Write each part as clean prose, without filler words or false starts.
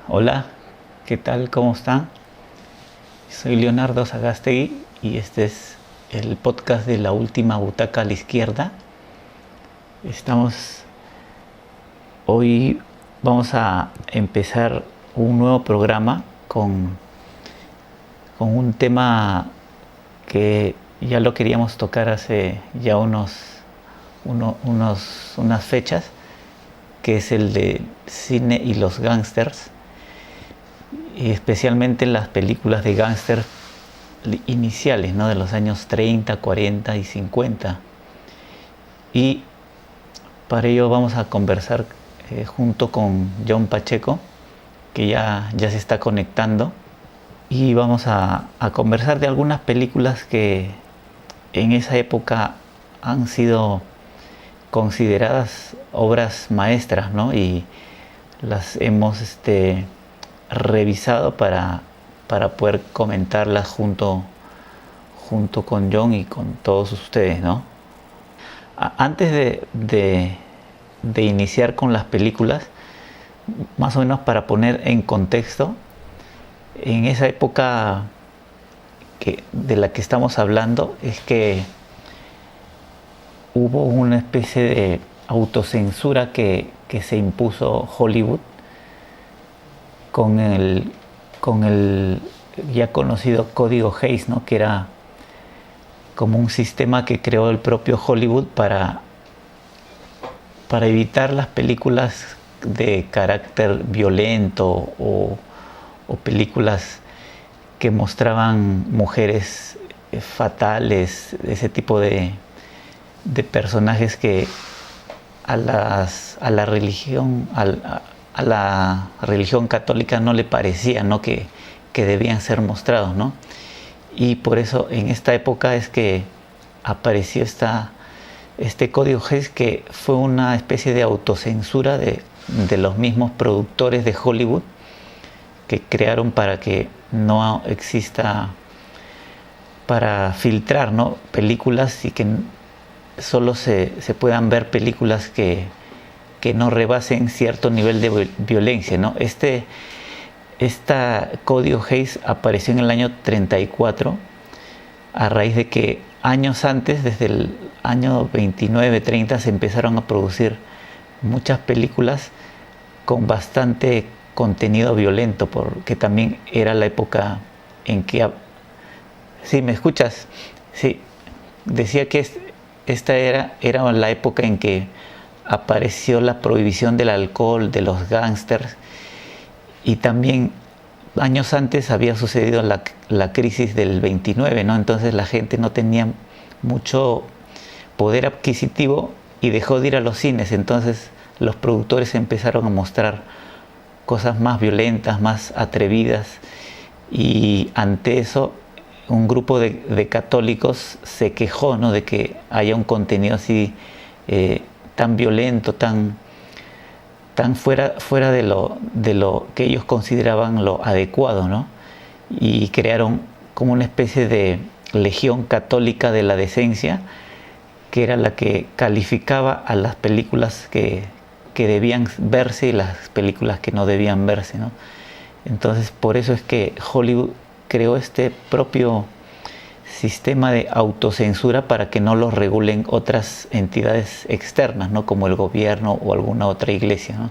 Hola, ¿qué tal? ¿Cómo están? Soy Leonardo Sagaste y este es el podcast de La Última Butaca a la Izquierda. Estamos Hoy vamos a empezar un nuevo programa con un tema que ya lo queríamos tocar hace ya unas fechas, que es el de cine y los gángsters, y especialmente las películas de gángsters iniciales, ¿no? De los años 30, 40 y 50. Y para ello vamos a conversar junto con John Pacheco, que ya se está conectando, y vamos a conversar de algunas películas que en esa época han sido consideradas obras maestras, ¿no? Y las hemos revisado para poder comentarlas junto con John y con todos ustedes, ¿no? Antes de iniciar con las películas, más o menos para poner en contexto, en esa época de la que estamos hablando, es que hubo una especie de autocensura que se impuso Hollywood con el ya conocido Código Hays, ¿no? Que era como un sistema que creó el propio Hollywood para evitar las películas de carácter violento o películas que mostraban mujeres fatales, ese tipo de personajes que a la religión católica no le parecía, ¿no? que debían ser mostrados, ¿no? Y por eso en esta época es que apareció este código Hays, que fue una especie de autocensura de los mismos productores de Hollywood, que crearon para que no exista, para filtrar, ¿no? Películas, y que solo se puedan ver películas que no rebasen cierto nivel de violencia, ¿no? Esta código Hays apareció en el año 34, a raíz de que años antes, desde el año 29-30, se empezaron a producir muchas películas con bastante contenido violento, porque también era la época en que... ¿Sí me escuchas? Sí, decía que esta era la época en que apareció la prohibición del alcohol, de los gángsters, y también años antes había sucedido la crisis del 29, ¿no? Entonces la gente no tenía mucho poder adquisitivo y dejó de ir a los cines. Entonces los productores empezaron a mostrar cosas más violentas, más atrevidas, y ante eso un grupo de católicos se quejó, ¿no? De que haya un contenido así tan violento, tan fuera de lo que ellos consideraban lo adecuado, ¿no? Y crearon como una especie de legión católica de la decencia, que era la que calificaba a las películas que debían verse y las películas que no debían verse, ¿no? Entonces, por eso es que Hollywood creó este propio sistema de autocensura para que no los regulen otras entidades externas, ¿no? Como el gobierno o alguna otra iglesia, ¿no?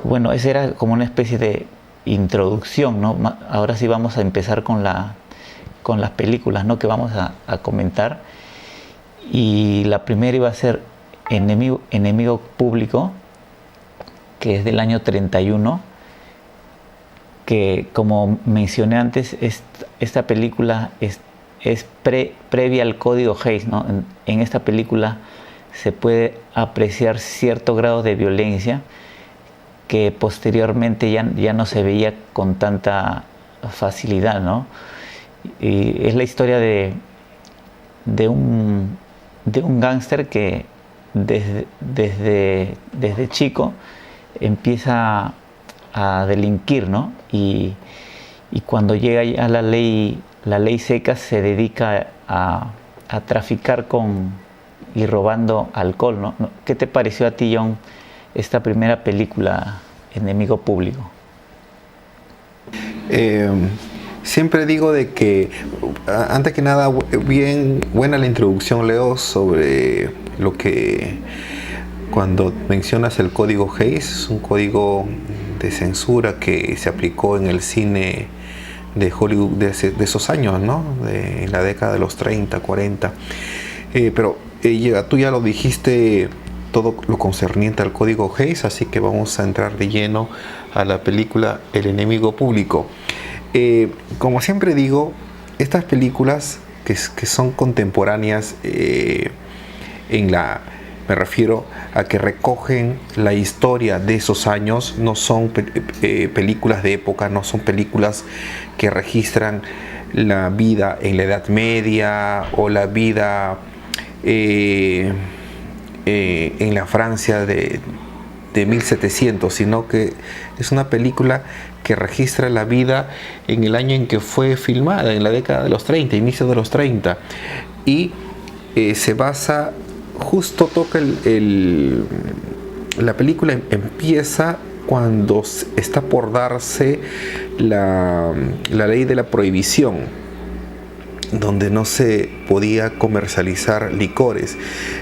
Bueno, esa era como una especie de introducción, ¿no? Ahora sí vamos a empezar con las películas, ¿no? Que vamos a comentar. Y la primera iba a ser Enemigo Público, que es del año 31, que, como mencioné antes, esta película es previa al Código Hays, ¿no? En esta película se puede apreciar cierto grado de violencia que posteriormente ya no se veía con tanta facilidad, ¿no? Y es la historia de un gángster que desde chico empieza a delinquir, ¿no? Y cuando llega a la ley seca, se dedica a traficar y robando alcohol, ¿no? ¿Qué te pareció a ti, John, esta primera película, Enemigo Público? Eh, Siempre digo de que, antes que nada, bien buena la introducción, Leo, sobre lo que cuando mencionas el código Hays. Es un código de censura que se aplicó en el cine de Hollywood de esos años, ¿no? En la década de los 30, 40. Pero tú ya lo dijiste, todo lo concerniente al código Hays, así que vamos a entrar de lleno a la película El enemigo público. Como siempre digo, estas películas que son contemporáneas, me refiero a que recogen la historia de esos años, no son películas de época, no son películas que registran la vida en la Edad Media o la vida en la Francia de 1700, sino que es una película que registra la vida en el año en que fue filmada, en la década de los 30, inicio de los 30, y se basa, justo toca la película empieza cuando está por darse la ley de la prohibición, donde no se podía comercializar licores.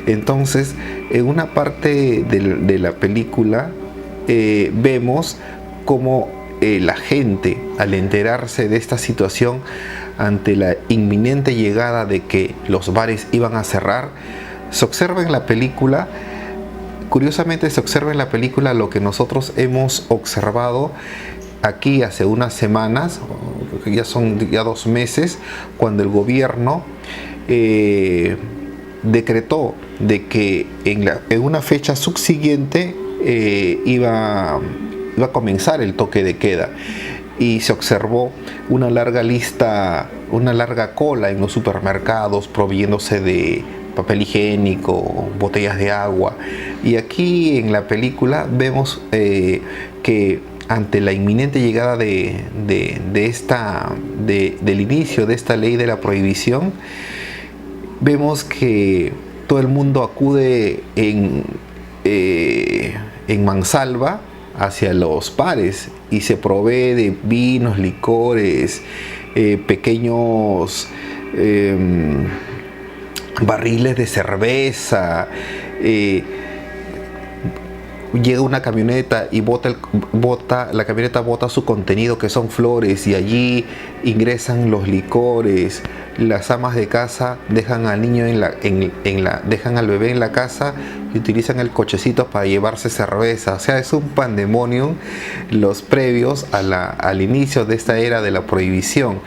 Entonces, en una parte de la película vemos cómo la gente, al enterarse de esta situación, ante la inminente llegada de que los bares iban a cerrar, se observa en la película, curiosamente se observa en la película lo que nosotros hemos observado aquí hace unas semanas, ya son 2 meses, cuando el gobierno decretó de que en una fecha subsiguiente iba a comenzar el toque de queda, y se observó una larga cola en los supermercados proveyéndose de papel higiénico, botellas de agua. Y aquí en la película vemos que ante la inminente llegada del inicio de esta ley de la prohibición, vemos que todo el mundo acude en mansalva hacia los bares y se provee de vinos, licores, pequeños barriles de cerveza. Llega una camioneta y la camioneta bota su contenido, que son flores, y allí ingresan los licores. Las amas de casa dejan al niño dejan al bebé en la casa y utilizan el cochecito para llevarse cerveza. O sea, es un pandemonium los previos al inicio de esta era de la prohibición.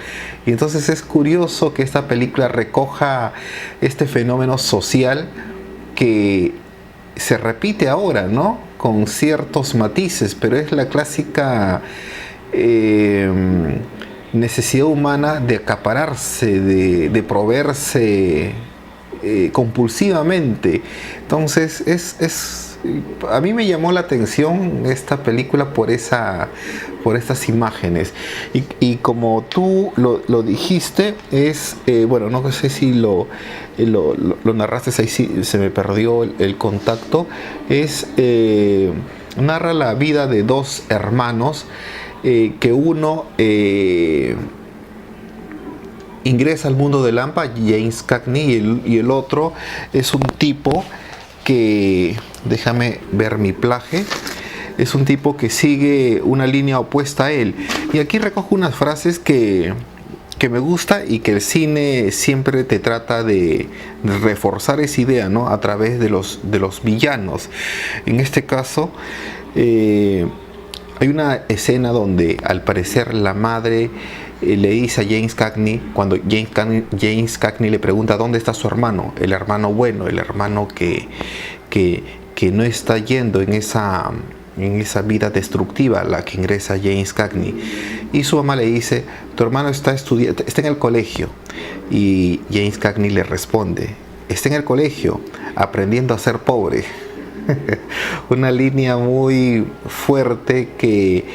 Y entonces es curioso que esta película recoja este fenómeno social que se repite ahora, ¿no? Con ciertos matices, pero es la clásica necesidad humana de acapararse, de proveerse compulsivamente. Entonces a mí me llamó la atención esta película por estas imágenes, y como tú lo dijiste, bueno, no sé si lo narraste, ahí sí se me perdió el contacto. Narra la vida de 2 hermanos, que uno ingresa al mundo del AMPA, James Cagney, y el otro es un tipo que, déjame ver mi plaje, es un tipo que sigue una línea opuesta a él. Y aquí recojo unas frases que me gusta, y que el cine siempre te trata de reforzar esa idea, ¿no? A través de los villanos. En este caso, hay una escena donde al parecer la madre le dice a James Cagney, cuando James Cagney le pregunta dónde está su hermano, el hermano bueno, el hermano que no está yendo en esa vida destructiva a la que ingresa James Cagney. Y su mamá le dice: tu hermano está en el colegio. Y James Cagney le responde: está en el colegio aprendiendo a ser pobre. Una línea muy fuerte que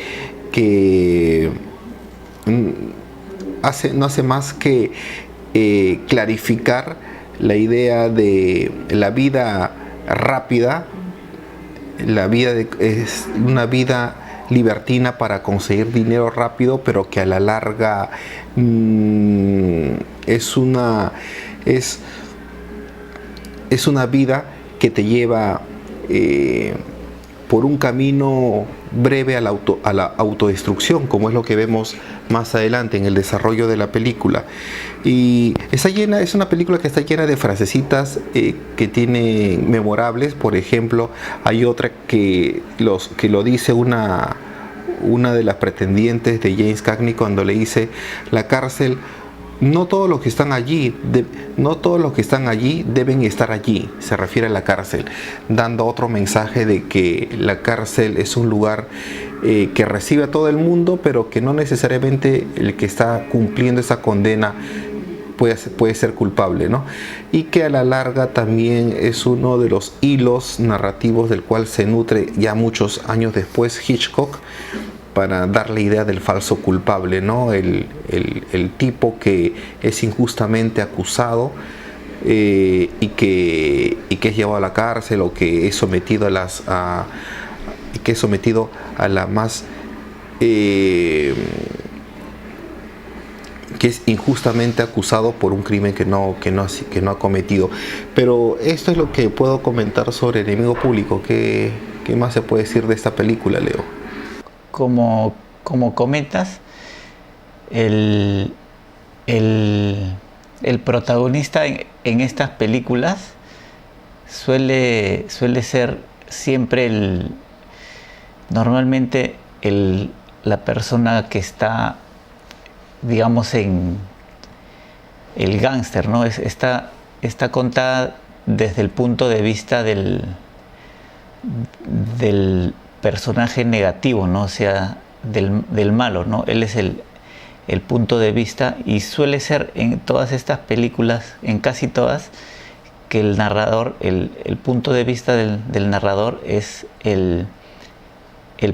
no hace más que clarificar la idea de la vida rápida. Es una vida libertina para conseguir dinero rápido, pero que a la larga es una vida que te lleva por un camino breve a la autodestrucción, como es lo que vemos más adelante en el desarrollo de la película. Y es una película que está llena de frasecitas que tiene memorables. Por ejemplo, hay otra que lo dice una de las pretendientes de James Cagney cuando le dice: la cárcel, no todos los que están allí deben estar allí. Se refiere a la cárcel, dando otro mensaje de que la cárcel es un lugar que recibe a todo el mundo, pero que no necesariamente el que está cumpliendo esa condena puede ser culpable, ¿no? Y que a la larga también es uno de los hilos narrativos del cual se nutre ya muchos años después Hitchcock, para dar la idea del falso culpable, ¿no? El tipo que es injustamente acusado y que es llevado a la cárcel, o que es sometido a la más que es injustamente acusado por un crimen que no ha cometido. Pero esto es lo que puedo comentar sobre Enemigo Público. ¿Qué más se puede decir de esta película, Leo? Como comentas, el protagonista en estas películas suele ser siempre normalmente la persona que está, digamos, en el gángster, ¿no? Está contada desde el punto de vista del personaje negativo, ¿no? O sea, del malo, ¿no? Él es el punto de vista, y suele ser en todas estas películas, en casi todas, que el narrador, el punto de vista del narrador es el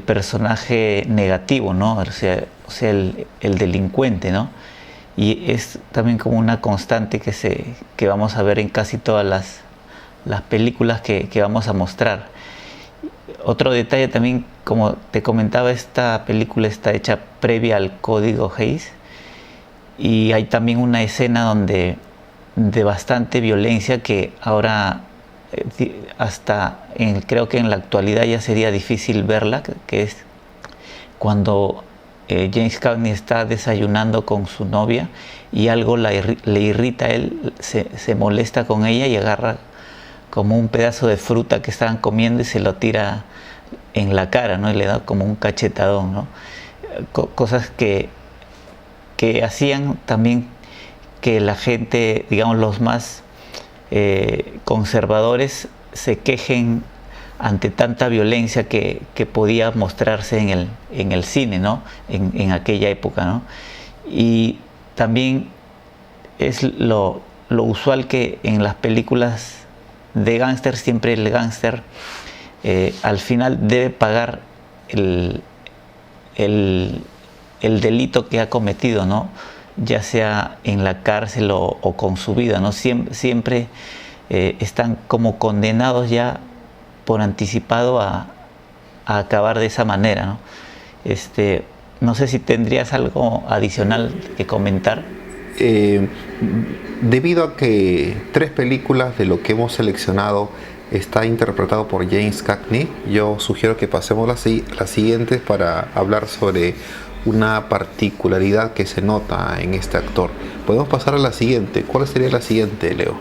personaje negativo, ¿no? O sea el delincuente, ¿no? Y es también como una constante que vamos a ver en casi todas las películas que vamos a mostrar. Otro detalle también, como te comentaba, esta película está hecha previa al Código Hays, y hay también una escena de bastante violencia que ahora creo que en la actualidad ya sería difícil verla, que es cuando James Cagney está desayunando con su novia y algo le irrita a él, se molesta con ella y agarra como un pedazo de fruta que estaban comiendo y se lo tira en la cara, ¿no? Y le da como un cachetadón, ¿no? Cosas que hacían también que la gente, digamos, los más conservadores se quejen ante tanta violencia que podía mostrarse en el cine, ¿no? En aquella época, ¿no? Y también es lo usual que en las películas de gángster, siempre el gángster al final debe pagar el delito que ha cometido, ¿no? Ya sea en la cárcel o con su vida, ¿no? Siempre están como condenados ya por anticipado a acabar de esa manera, ¿no? No sé si tendrías algo adicional que comentar. Debido a que 3 películas de lo que hemos seleccionado está interpretado por James Cagney, yo sugiero que pasemos las siguientes para hablar sobre una particularidad que se nota en este actor. Podemos pasar a la siguiente. ¿Cuál sería la siguiente, Leo?